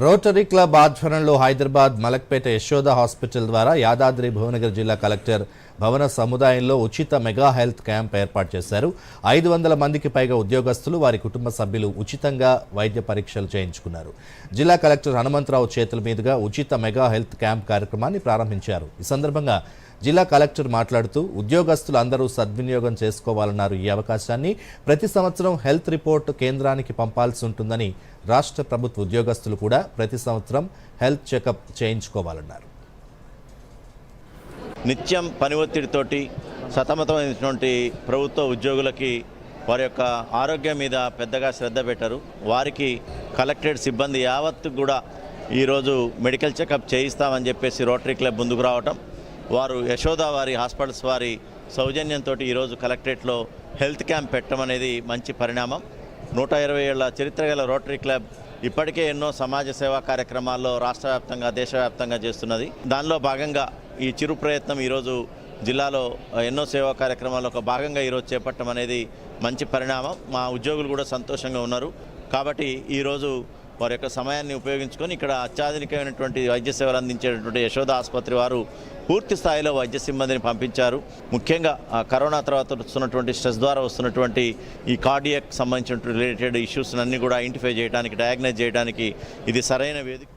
Rotary club ఆధ్వర్యంలో Hyderabad Malakpet Yashoda hospital ద్వారా యాదాద్రి భువనగిరి జిల్లా కలెక్టర్ భవన సముదాయంలో ఉచిత మెగా హెల్త్ క్యాంప్ ఏర్పాటు చేశారు. 500 మందికి పైగా ఉద్యోగస్తులు వారి కుటుంబ సభ్యులు ఉచితంగా వైద్య పరీక్షలు చేయించుకున్నారు. జిల్లా కలెక్టర్ హనుమంతరావు చేతుల మీదుగా ఉచిత మెగా హెల్త్ క్యాంప్ కార్యక్రమాన్ని ప్రారంభించారు. ఈ సందర్భంగా జిల్లా కలెక్టర్ మాట్లాడుతూ ఉద్యోగస్తులు అందరూ సద్వినియోగం చేసుకోవాలన్నారు. ఈ అవకాశాన్ని ప్రతి సంవత్సరం హెల్త్ రిపోర్ట్ కేంద్రానికి పంపాల్సి ఉంటుందని, రాష్ట్ర ప్రభుత్వ ఉద్యోగస్తులు కూడా ప్రతి సంవత్సరం హెల్త్ చెకప్ చేయించుకోవాలన్నారు. నిత్యం పని ఒత్తిడితోటి సతమతమైనటువంటి ప్రభుత్వ ఉద్యోగులకి వారి యొక్క ఆరోగ్యం మీద పెద్దగా శ్రద్ధ పెట్టరు. వారికి కలెక్టరేట్ సిబ్బంది యావత్తు కూడా ఈరోజు మెడికల్ చెకప్ చేయిస్తామని చెప్పేసి రోటరీ క్లబ్ ముందుకు రావటం, వారు యశోద వారి హాస్పిటల్స్ వారి సౌజన్యంతో ఈరోజు కలెక్టరేట్లో హెల్త్ క్యాంప్ పెట్టడం అనేది మంచి పరిణామం. 120 ఏళ్ల చరిత్ర గల రోటరీ క్లబ్ ఇప్పటికే ఎన్నో సమాజ సేవా కార్యక్రమాల్లో రాష్ట్ర వ్యాప్తంగా దేశవ్యాప్తంగా చేస్తున్నది. దానిలో భాగంగా ఈ చిరు ప్రయత్నం ఈరోజు జిల్లాలో ఎన్నో సేవా కార్యక్రమాల్లో ఒక భాగంగా ఈరోజు చేపట్టడం అనేది మంచి పరిణామం. మా ఉద్యోగులు కూడా సంతోషంగా ఉన్నారు. కాబట్టి ఈరోజు వారి యొక్క సమయాన్ని ఉపయోగించుకొని ఇక్కడ అత్యాధునికమైనటువంటి వైద్య సేవలు అందించేటటువంటి యశోద ఆసుపత్రి వారు పూర్తి స్థాయిలో వైద్య సిబ్బందిని పంపించారు. ముఖ్యంగా కరోనా తర్వాత వస్తున్నటువంటి స్ట్రెస్ ద్వారా వస్తున్నటువంటి ఈ కార్డియాక్ సంబంధించిన రిలేటెడ్ ఇష్యూస్ అన్నీ కూడా ఐడెంటిఫై చేయడానికి, డయాగ్నైజ్ చేయడానికి ఇది సరైన వేదిక.